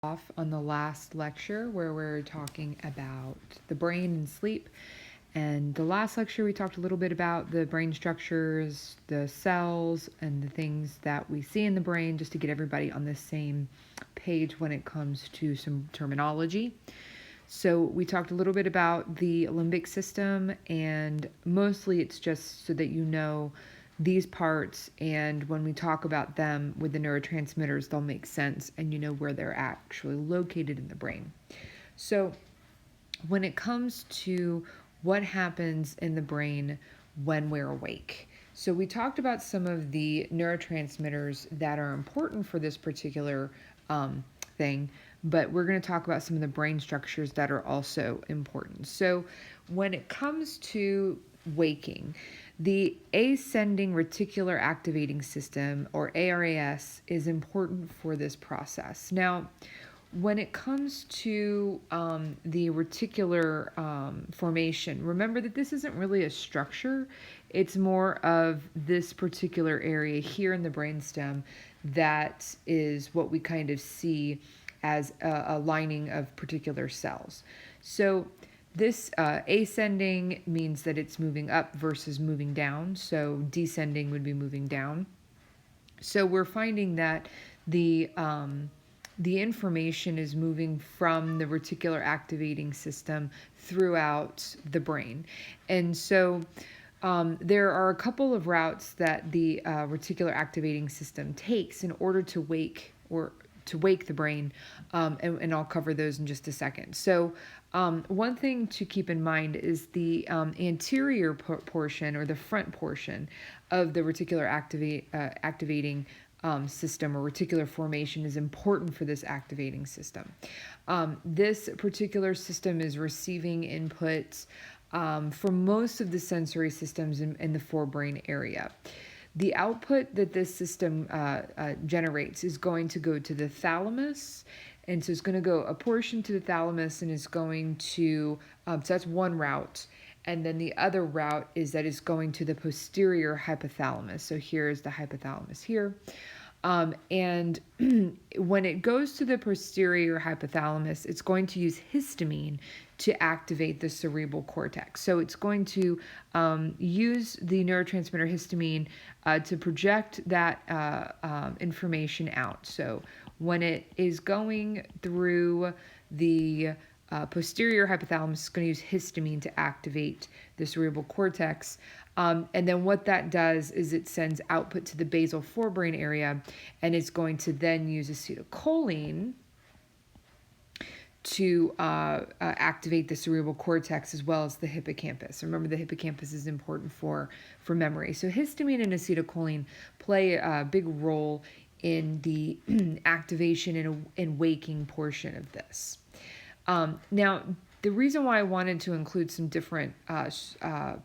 Off on the last lecture where we're talking about the brain and sleep. And the last lecture, we talked a little bit about the brain structures, the cells, and the things that we see in the brain, just to get everybody on the same page when it comes to some terminology. So we talked a little bit about the limbic system, and mostly it's just so that you know these parts, and when we talk about them with the neurotransmitters, they'll make sense and you know where they're actually located in the brain. So when it comes to what happens in the brain when we're awake, so we talked about some of the neurotransmitters that are important for this particular thing, but we're going to talk about some of the brain structures that are also important. So when it comes to waking, the ascending reticular activating system, or ARAS, is important for this process. Now, when it comes to the reticular formation, remember that this isn't really a structure. It's more of this particular area here in the brainstem that is what we kind of see as a lining of particular cells. So this ascending means that it's moving up versus moving down. So descending would be moving down. So we're finding that the information is moving from the reticular activating system throughout the brain. And so there are a couple of routes that the reticular activating system takes in order to wake the brain, and I'll cover those in just a second. So one thing to keep in mind is the anterior portion, or the front portion of the reticular activating system, or reticular formation, is important for this activating system. This particular system is receiving inputs from most of the sensory systems in the forebrain area. The output that this system generates is going to go to the thalamus, and so it's going to go a portion to the thalamus, and is going to, so that's one route. And then the other route is that it's going to the posterior hypothalamus. So here's the hypothalamus here. And when it goes to the posterior hypothalamus, it's going to use histamine to activate the cerebral cortex. So it's going to use the neurotransmitter histamine to project that information out. So when it is going through the posterior hypothalamus, is going to use histamine to activate the cerebral cortex. And then what that does is it sends output to the basal forebrain area, and it's going to then use acetylcholine to activate the cerebral cortex as well as the hippocampus. Remember, the hippocampus is important for memory. So histamine and acetylcholine play a big role in the activation and waking portion of this. Now, the reason why I wanted to include some different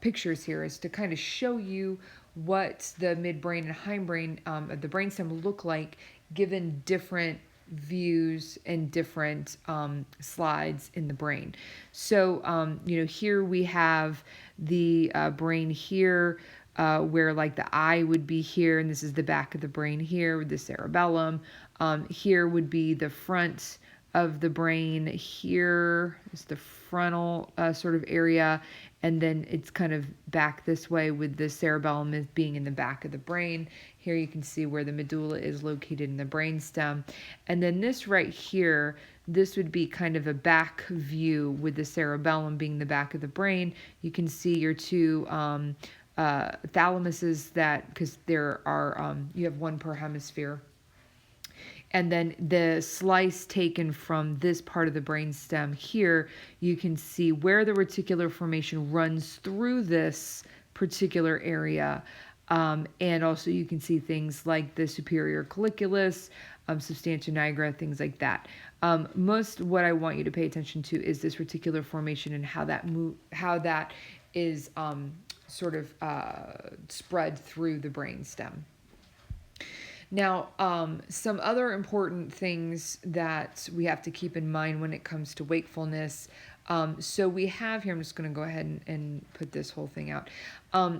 pictures here is to kind of show you what the midbrain and hindbrain of the brainstem look like given different views and different slides in the brain. So, here we have the brain here, where like the eye would be here, and this is the back of the brain here with the cerebellum. Here would be the front of the brain. Here is the frontal sort of area, and then it's kind of back this way with the cerebellum as being in the back of the brain. Here you can see where the medulla is located in the brainstem. And then this right here, this would be kind of a back view with the cerebellum being the back of the brain. You can see your two thalamuses, that because there are you have one per hemisphere. And then the slice taken from this part of the brainstem here, you can see where the reticular formation runs through this particular area. And also you can see things like the superior colliculus, substantia nigra, things like that. Most what I want you to pay attention to is this reticular formation and how that is sort of spread through the brainstem. Now, some other important things that we have to keep in mind when it comes to wakefulness So we have here, I'm just going to go ahead and put this whole thing out.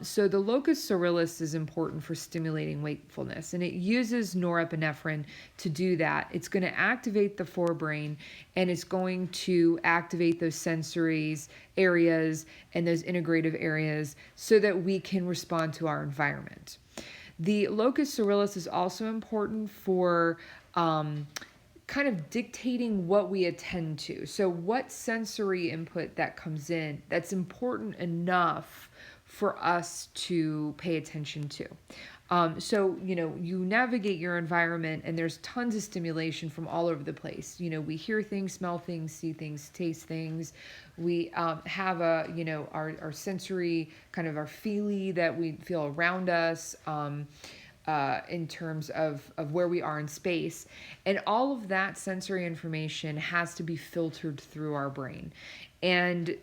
So the locus coeruleus is important for stimulating wakefulness, and it uses norepinephrine to do that. It's going to activate the forebrain, and it's going to activate those sensory areas and those integrative areas so that we can respond to our environment. The locus coeruleus is also important for kind of dictating what we attend to. So what sensory input that comes in that's important enough for us to pay attention to. So, you navigate your environment and there's tons of stimulation from all over the place. We hear things, smell things, see things, taste things. We have our sensory, kind of our feely that we feel around us. In terms of where we are in space. And all of that sensory information has to be filtered through our brain. And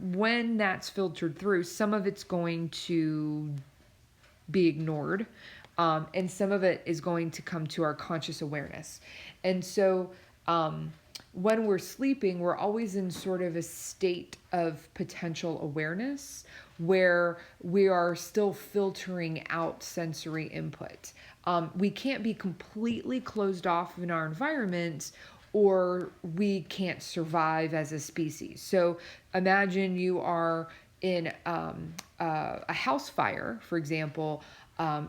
when that's filtered through, some of it's going to be ignored, and some of it is going to come to our conscious awareness. And so when we're sleeping, we're always in sort of a state of potential awareness where we are still filtering out sensory input. We can't be completely closed off in our environment, or we can't survive as a species. So imagine you are in a house fire, for example.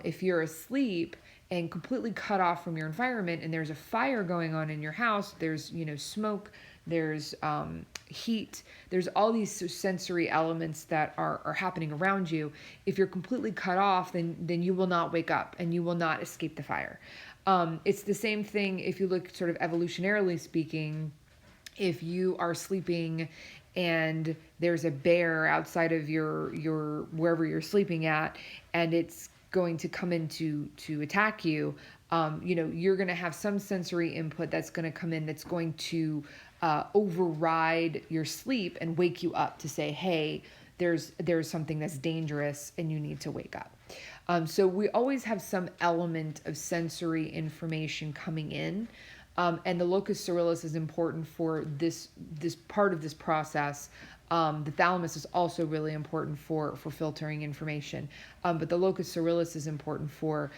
If you're asleep and completely cut off from your environment and there's a fire going on in your house, there's smoke, there's heat, there's all these sensory elements that are happening around you. If you're completely cut off, then you will not wake up and you will not escape the fire. It's the same thing if you look sort of evolutionarily speaking. If you are sleeping and there's a bear outside of your wherever you're sleeping at, and it's going to come in to attack you, you're going to have some sensory input that's going to come in that's going to override your sleep and wake you up to say, hey, there's something that's dangerous and you need to wake up. So we always have some element of sensory information coming in. And the locus coeruleus is important for this part of this process. The thalamus is also really important for filtering information. But the locus coeruleus is important for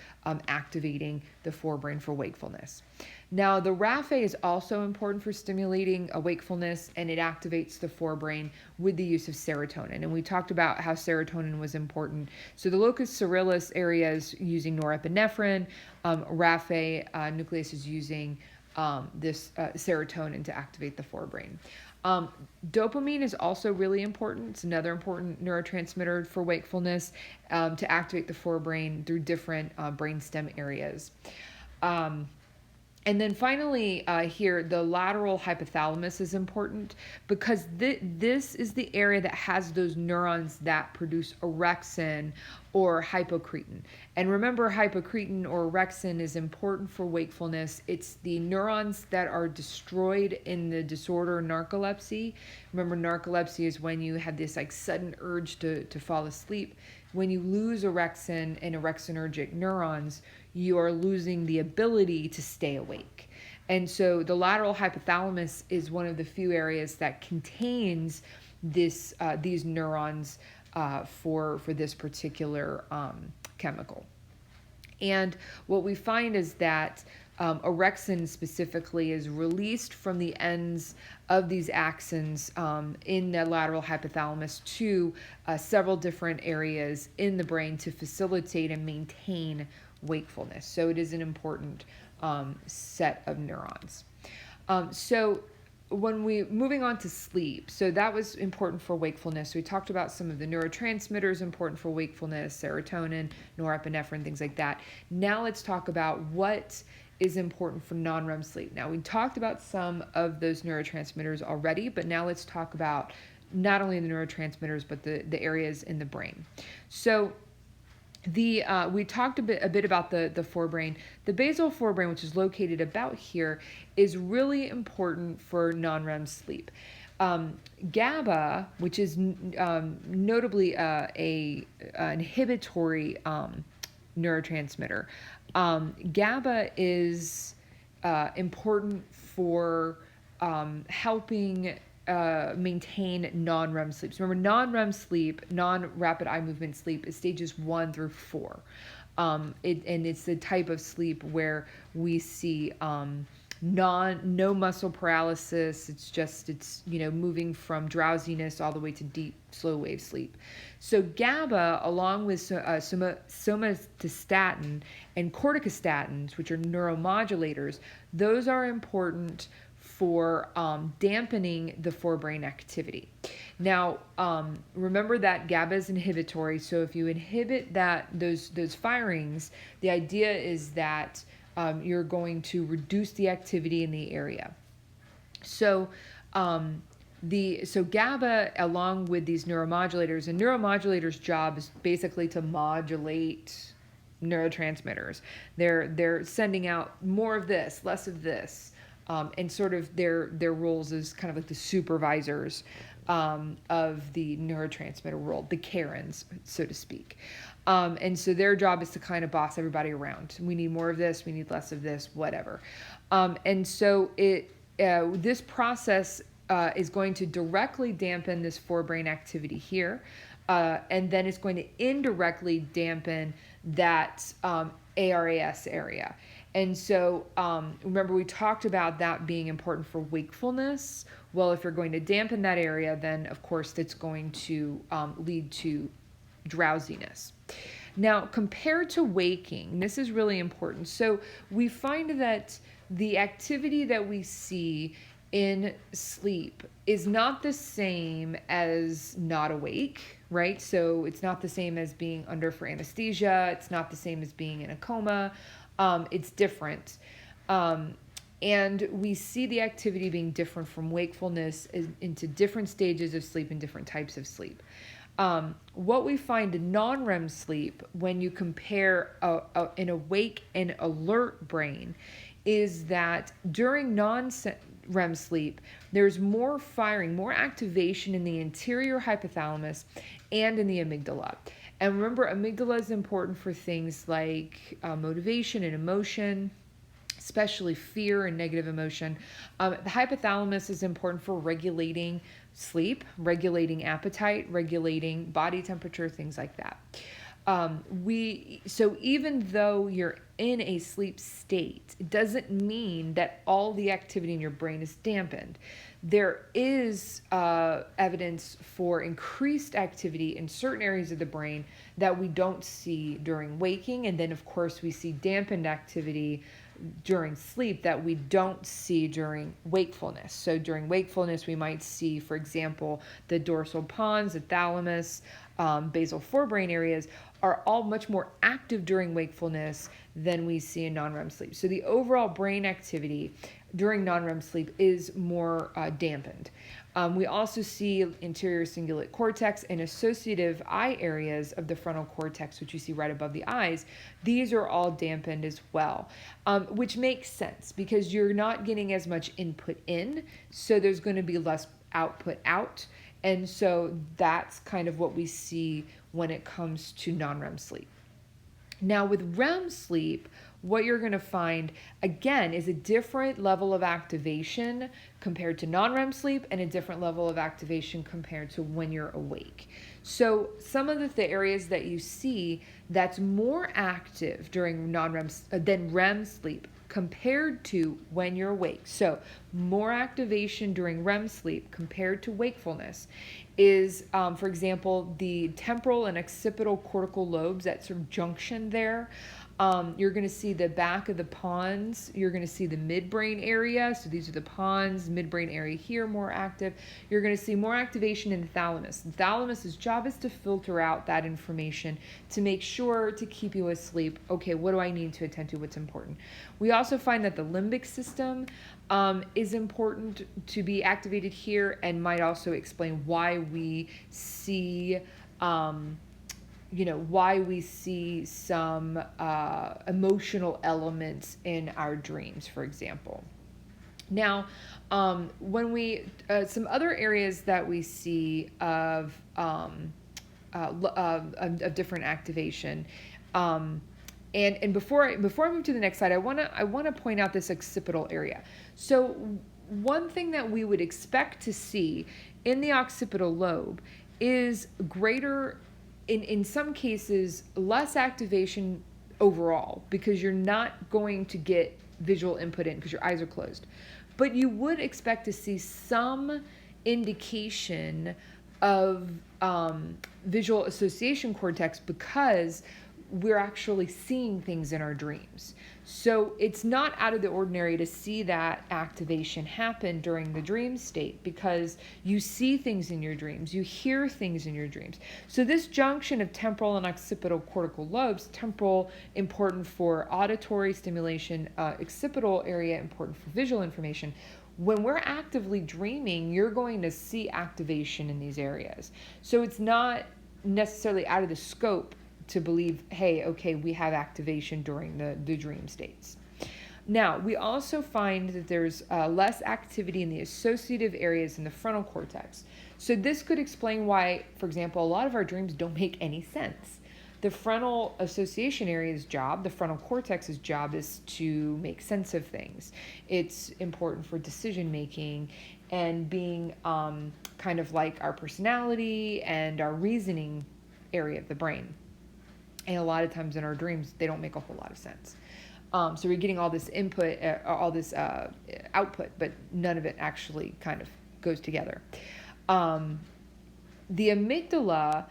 activating the forebrain for wakefulness. Now, the RAFA is also important for stimulating wakefulness, and it activates the forebrain with the use of serotonin. And we talked about how serotonin was important. So the locus coeruleus area is using norepinephrine. RAFA nucleus is using this serotonin to activate the forebrain. Dopamine is also really important. It's another important neurotransmitter for wakefulness, to activate the forebrain through different brainstem areas. And then finally here, the lateral hypothalamus is important because this is the area that has those neurons that produce orexin or hypocretin. And remember, hypocretin or orexin is important for wakefulness. It's the neurons that are destroyed in the disorder narcolepsy. Remember, narcolepsy is when you have this like sudden urge to fall asleep. When you lose orexin and orexinergic neurons, you are losing the ability to stay awake. And so the lateral hypothalamus is one of the few areas that contains these neurons for this particular chemical. And what we find is that orexin specifically is released from the ends of these axons in the lateral hypothalamus to several different areas in the brain to facilitate and maintain wakefulness. So it is an important set of neurons. So when moving on to sleep, so that was important for wakefulness. We talked about some of the neurotransmitters important for wakefulness, serotonin, norepinephrine, things like that. Now let's talk about what is important for non-REM sleep. Now, we talked about some of those neurotransmitters already, but now let's talk about not only the neurotransmitters, but the areas in the brain. So we talked a bit about the forebrain. The basal forebrain, which is located about here, is really important for non-REM sleep. GABA, which is notably an inhibitory neurotransmitter. GABA is important for helping maintain non-REM sleep. So remember, non-REM sleep, non-rapid eye movement sleep, is stages 1 through 4. And it's the type of sleep where we see no muscle paralysis. It's moving from drowsiness all the way to deep slow wave sleep. So GABA, along with somatostatin and corticostatins, which are neuromodulators, those are important for dampening the forebrain activity. Now, remember that GABA is inhibitory, so if you inhibit those firings, the idea is that you're going to reduce the activity in the area. So GABA, along with these neuromodulators, and neuromodulators' job is basically to modulate neurotransmitters. They're sending out more of this, less of this, and sort of their roles as kind of like the supervisors of the neurotransmitter world, the Karens, so to speak. And so their job is to kind of boss everybody around. We need more of this, we need less of this, whatever. And so this process is going to directly dampen this forebrain activity here, and then it's going to indirectly dampen that ARAS area. And so remember, we talked about that being important for wakefulness. Well, if you're going to dampen that area, then of course that's going to lead to drowsiness. Now, compared to waking, this is really important. So we find that the activity that we see in sleep is not the same as not awake, right? So it's not the same as being under for anesthesia. It's not the same as being in a coma. It's different. And we see the activity being different from wakefulness into different stages of sleep and different types of sleep. What we find in non-REM sleep, when you compare an awake and alert brain, is that during non-REM sleep, there's more firing, more activation in the anterior hypothalamus and in the amygdala. And remember, amygdala is important for things like motivation and emotion, especially fear and negative emotion. The hypothalamus is important for regulating sleep, regulating appetite, regulating body temperature, things like that. So even though you're in a sleep state, it doesn't mean that all the activity in your brain is dampened. There is evidence for increased activity in certain areas of the brain that we don't see during waking. And then, of course, we see dampened activity during sleep that we don't see during wakefulness. So during wakefulness, we might see, for example, the dorsal pons, the thalamus, basal forebrain areas are all much more active during wakefulness than we see in non-REM sleep. So the overall brain activity during non-REM sleep is more dampened. We also see anterior cingulate cortex and associative eye areas of the frontal cortex, which you see right above the eyes. These are all dampened as well, which makes sense because you're not getting as much input in, so there's going to be less output out. And so that's kind of what we see when it comes to non-REM sleep. Now with REM sleep, what you're going to find, again, is a different level of activation compared to non-REM sleep and a different level of activation compared to when you're awake. So some of the areas that you see that's more active during non-REM than REM sleep compared to when you're awake. So more activation during REM sleep compared to wakefulness is, for example, the temporal and occipital cortical lobes, that sort of junction there. You're going to see the back of the pons. You're going to see the midbrain area. So these are the pons, midbrain area here, more active. You're going to see more activation in the thalamus. The thalamus's job is to filter out that information to make sure to keep you asleep. Okay, what do I need to attend to? What's important? We also find that the limbic system is important to be activated here and might also explain why we see why we see some emotional elements in our dreams, for example. Now, when we some other areas that we see of different activation, and before I move to the next slide, I want to point out this occipital area. So one thing that we would expect to see in the occipital lobe is greater, in some cases, less activation overall, because you're not going to get visual input in because your eyes are closed. But you would expect to see some indication of visual association cortex, because we're actually seeing things in our dreams. So it's not out of the ordinary to see that activation happen during the dream state, because you see things in your dreams, you hear things in your dreams. So this junction of temporal and occipital cortical lobes, temporal important for auditory stimulation, occipital area important for visual information. When we're actively dreaming, you're going to see activation in these areas. So it's not necessarily out of the scope to believe, hey, okay, we have activation during the dream states. Now, we also find that there's less activity in the associative areas in the frontal cortex. So this could explain why, for example, a lot of our dreams don't make any sense. The frontal association area's job, the frontal cortex's job, is to make sense of things. It's important for decision making and being kind of like our personality and our reasoning area of the brain. And a lot of times in our dreams, they don't make a whole lot of sense. So we're getting all this input, all this output, but none of it actually kind of goes together. The amygdala,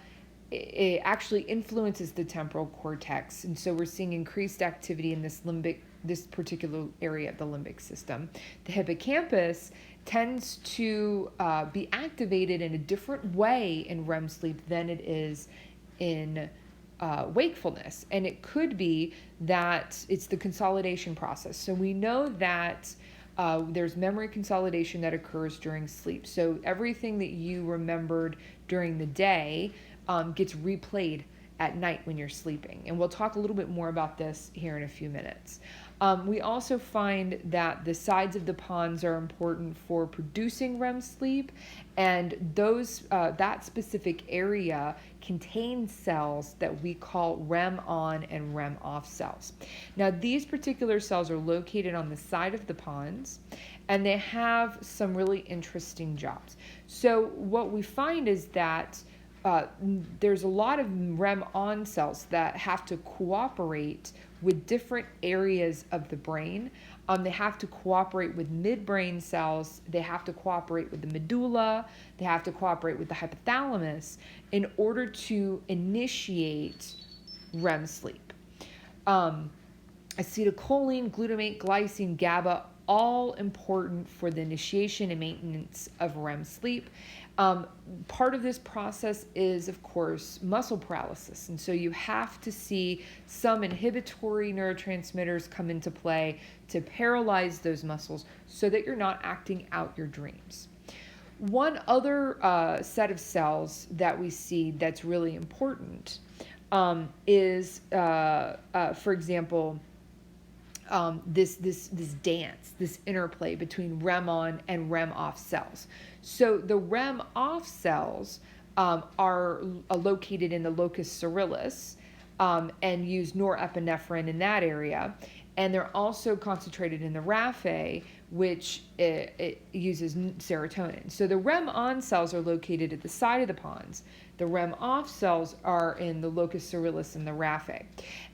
it actually influences the temporal cortex, and so we're seeing increased activity in this particular area of the limbic system. The hippocampus tends to be activated in a different way in REM sleep than it is in wakefulness, and it could be that it's the consolidation process. So we know that there's memory consolidation that occurs during sleep. So everything that you remembered during the day gets replayed at night when you're sleeping. And we'll talk a little bit more about this here in a few minutes. We also find that the sides of the pons are important for producing REM sleep, and that specific area contains cells that we call REM-on and REM-off cells. Now, these particular cells are located on the side of the pons, and they have some really interesting jobs. So what we find is that there's a lot of REM-on cells that have to cooperate with different areas of the brain. They have to cooperate with midbrain cells. They have to cooperate with the medulla. They have to cooperate with the hypothalamus in order to initiate REM sleep. Acetylcholine, glutamate, glycine, GABA, all important for the initiation and maintenance of REM sleep. Part of this process is, of course, muscle paralysis. And so you have to see some inhibitory neurotransmitters come into play to paralyze those muscles so that you're not acting out your dreams. One other set of cells that we see that's really important is, for example, this dance, this interplay between REM-on and REM-off cells. So the REM-off cells are located in the locus ceruleus and use norepinephrine in that area. And they're also concentrated in the raphe, which it uses serotonin. So the REM-on cells are located at the side of the pons. The REM-off cells are in the locus ceruleus and the raphe.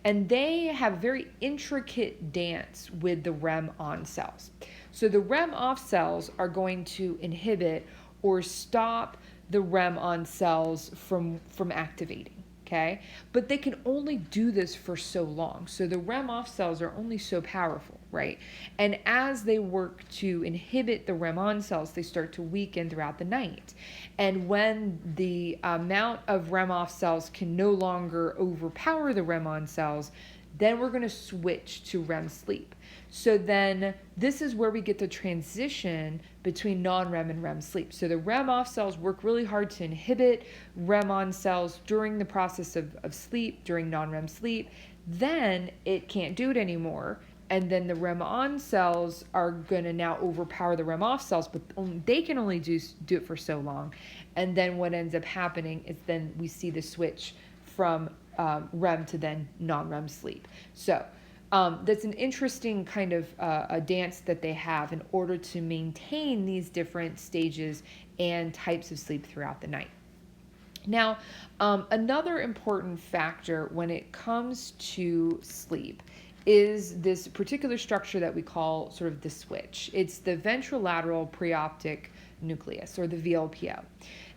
And they have very intricate dance with the REM-on cells. So the REM-off cells are going to inhibit or stop the REM-on cells from activating. Okay, but they can only do this for so long. So the REM-off cells are only so powerful, right? And as they work to inhibit the REM-on cells, they start to weaken throughout the night. And when the amount of REM-off cells can no longer overpower the REM-on cells, then we're going to switch to REM sleep. So then this is where we get the transition between non-REM and REM sleep. So the REM-off cells work really hard to inhibit REM-on cells during the process of sleep, during non-REM sleep. Then it can't do it anymore. And then the REM-on cells are going to now overpower the REM-off cells, but they can only do it for so long. And then what ends up happening is then we see the switch from REM to then non-REM sleep. So That's an interesting kind of a dance that they have in order to maintain these different stages and types of sleep throughout the night. Now, another important factor when it comes to sleep is this particular structure that we call sort of the switch. It's the ventrolateral preoptic nucleus, or the VLPO.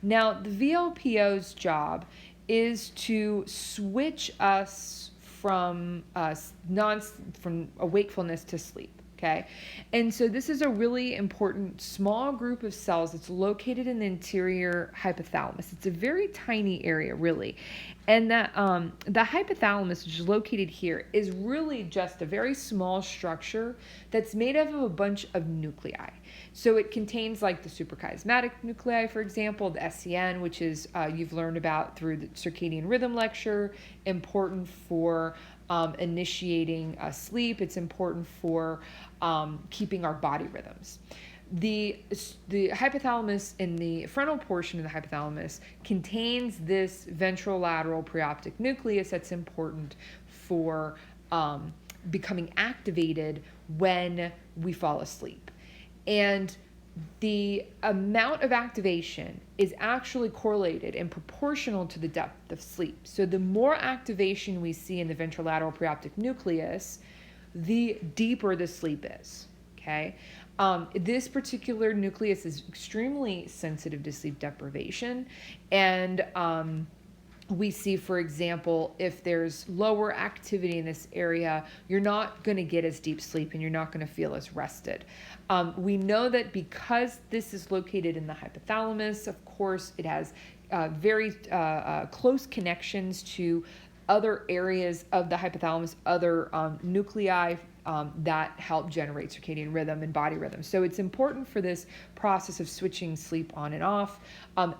Now, the VLPO's job is to switch us from from a wakefulness to sleep. Okay, and so this is a really important small group of cells that's located in the interior hypothalamus. It's a very tiny area, really, and that the hypothalamus, which is located here, is really just a very small structure that's made up of a bunch of nuclei. So it contains like the suprachiasmatic nuclei, for example, the SCN, which is you've learned about through the circadian rhythm lecture, important for initiating sleep. It's important for keeping our body rhythms. The hypothalamus, in the frontal portion of the hypothalamus, contains this ventrolateral preoptic nucleus that's important for becoming activated when we fall asleep. And the amount of activation is actually correlated and proportional to the depth of sleep. So the more activation we see in the ventrolateral preoptic nucleus, the deeper the sleep is. Okay, this particular nucleus is extremely sensitive to sleep deprivation, and we see, for example, if there's lower activity in this area, you're not going to get as deep sleep and you're not going to feel as rested. We know that because this is located in the hypothalamus, of course, it has very close connections to other areas of the hypothalamus, other nuclei that help generate circadian rhythm and body rhythm. So it's important for this process of switching sleep on and off.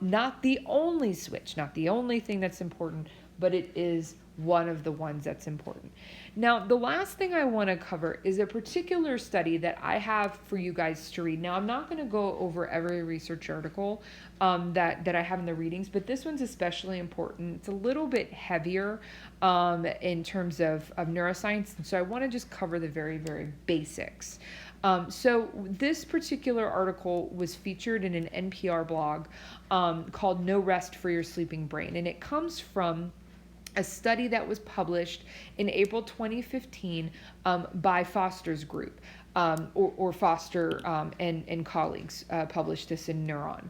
Not the only switch, not the only thing that's important, but it is one of the ones that's important. Now, the last thing I want to cover is a particular study that I have for you guys to read. Now, I'm not going to go over every research article that I have in the readings, but this one's especially important. It's a little bit heavier in terms of neuroscience, and so I want to just cover the very, very basics. So this particular article was featured in an NPR blog called No Rest for Your Sleeping Brain, and it comes from a study that was published in April 2015 by Foster's group, or Foster and colleagues published this in Neuron.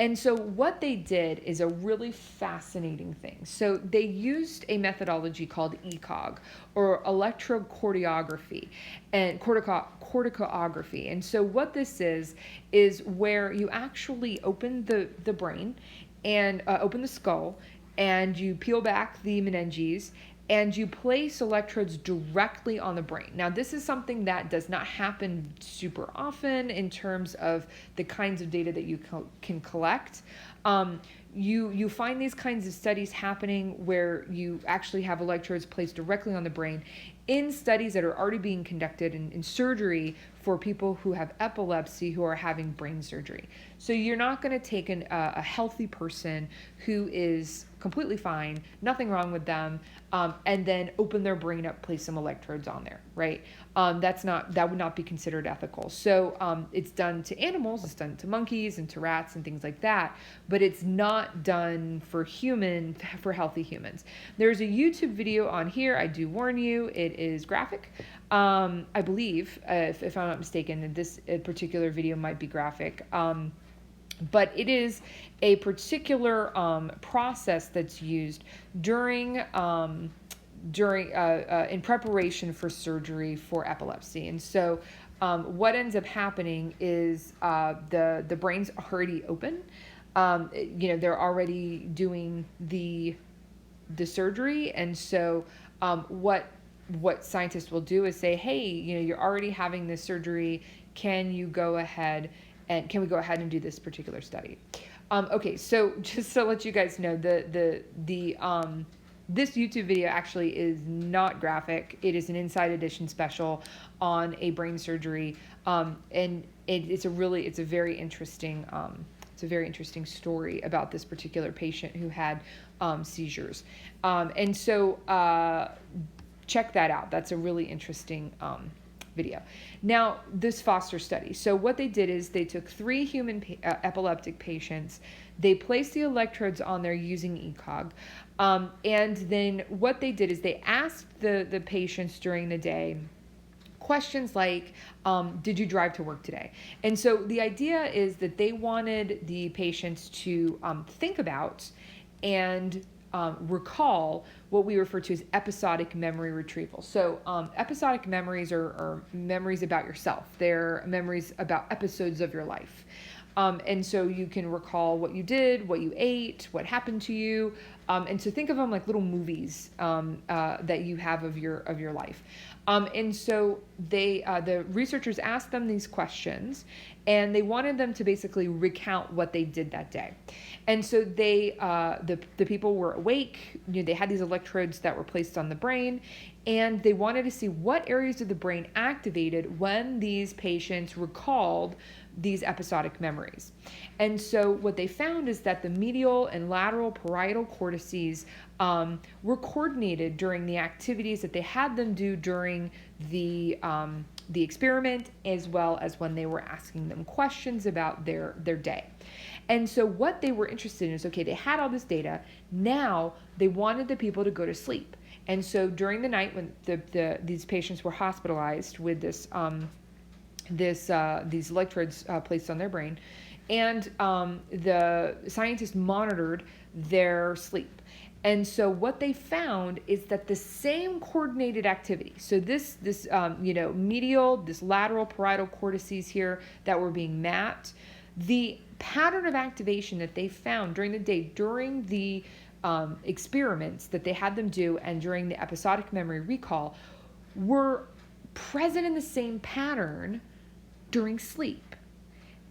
And so what they did is a really fascinating thing. So they used a methodology called ECOG, or electrocardiography, and corticography. And so what this is where you actually open the brain and open the skull, and you peel back the meninges, and you place electrodes directly on the brain. Now, this is something that does not happen super often in terms of the kinds of data that you can collect. You find these kinds of studies happening where you actually have electrodes placed directly on the brain in studies that are already being conducted in surgery for people who have epilepsy who are having brain surgery. So you're not going to take a healthy person who is completely fine, nothing wrong with them, and then open their brain up, place some electrodes on there, right? That would not be considered ethical. So it's done to animals, it's done to monkeys and to rats and things like that, but it's not done for healthy humans. There's a YouTube video on here. I do warn you, it is graphic. I believe, if I'm not mistaken, this particular video might be graphic. But it is a particular process that's used during in preparation for surgery for epilepsy. And so what ends up happening is the brain's already open. They're already doing the surgery, and so what scientists will do is say, hey, you're already having this surgery. Can we go ahead and do this particular study? Okay, so just to let you guys know, this YouTube video actually is not graphic. It is an Inside Edition special on a brain surgery, and it's a very interesting story about this particular patient who had seizures, and so check that out. That's a really interesting video. Now, this Foster study. So what they did is they took 3 human epileptic patients. They placed the electrodes on there using ECOG. And then what they did is they asked the patients during the day questions like, did you drive to work today? And so the idea is that they wanted the patients to think about and recall what we refer to as episodic memory retrieval. So episodic memories are memories about yourself. They're memories about episodes of your life. And so you can recall what you did, what you ate, what happened to you. And so think of them like little movies that you have of your life. And so the researchers asked them these questions, and they wanted them to basically recount what they did that day. And so the people were awake. You know, they had these electrodes that were placed on the brain, and they wanted to see what areas of the brain activated when these patients recalled these episodic memories. And so what they found is that the medial and lateral parietal cortices were coordinated during the activities that they had them do during the experiment, as well as when they were asking them questions about their day. And so what they were interested in is, okay, they had all this data. Now they wanted the people to go to sleep. And so during the night when these patients were hospitalized with these electrodes placed on their brain, and the scientists monitored their sleep. And so what they found is that the same coordinated activity, so this medial, this lateral parietal cortices here that were being mapped, the pattern of activation that they found during the day, during the experiments that they had them do, and during the episodic memory recall, were present in the same pattern during sleep.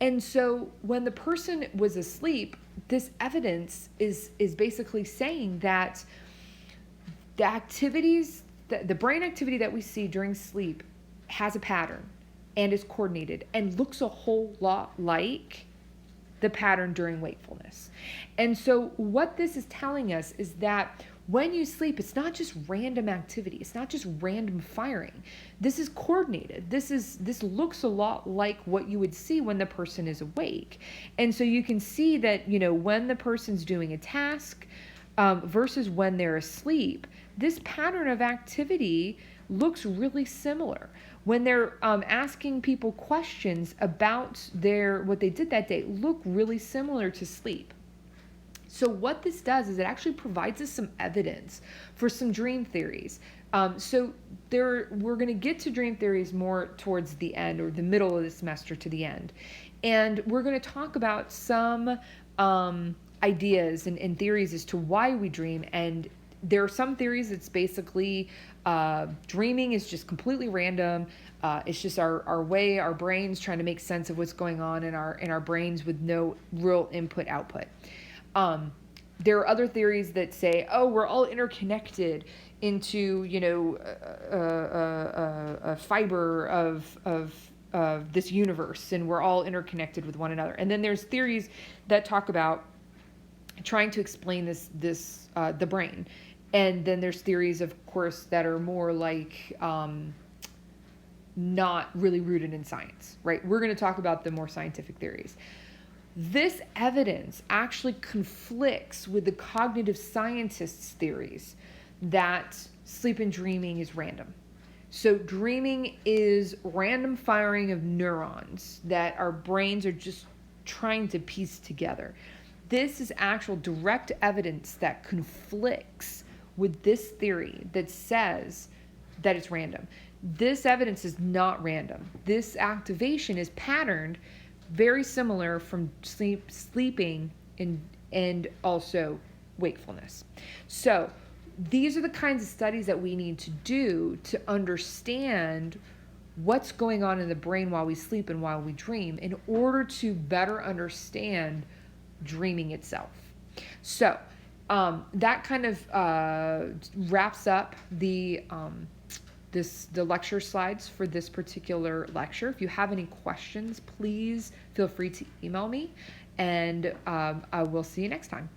And so when the person was asleep, this evidence is basically saying that the activities, the brain activity that we see during sleep has a pattern and is coordinated and looks a whole lot like the pattern during wakefulness. And so what this is telling us is that when you sleep, it's not just random activity. It's not just random firing. This is coordinated. This looks a lot like what you would see when the person is awake. And so you can see that, when the person's doing a task versus when they're asleep, this pattern of activity looks really similar. When they're asking people questions about what they did that day, look really similar to sleep. So what this does is it actually provides us some evidence for some dream theories. We're going to get to dream theories more towards the end, or the middle of the semester to the end. And we're going to talk about some ideas and theories as to why we dream. And there are some theories that's basically dreaming is just completely random. It's just our brains trying to make sense of what's going on in our brains with no real input-output. There are other theories that say, we're all interconnected into, a fiber of this universe, and we're all interconnected with one another. And then there's theories that talk about trying to explain the brain. And then there's theories, of course, that are more like not really rooted in science, right? We're going to talk about the more scientific theories. This evidence actually conflicts with the cognitive scientists' theories that sleep and dreaming is random. So dreaming is random firing of neurons that our brains are just trying to piece together. This is actual direct evidence that conflicts with this theory that says that it's random. This evidence is not random. This activation is patterned very similar from sleeping and also wakefulness. So these are the kinds of studies that we need to do to understand what's going on in the brain while we sleep and while we dream, in order to better understand dreaming itself. So that kind of wraps up the lecture slides for this particular lecture. If you have any questions, please feel free to email me, and I will see you next time.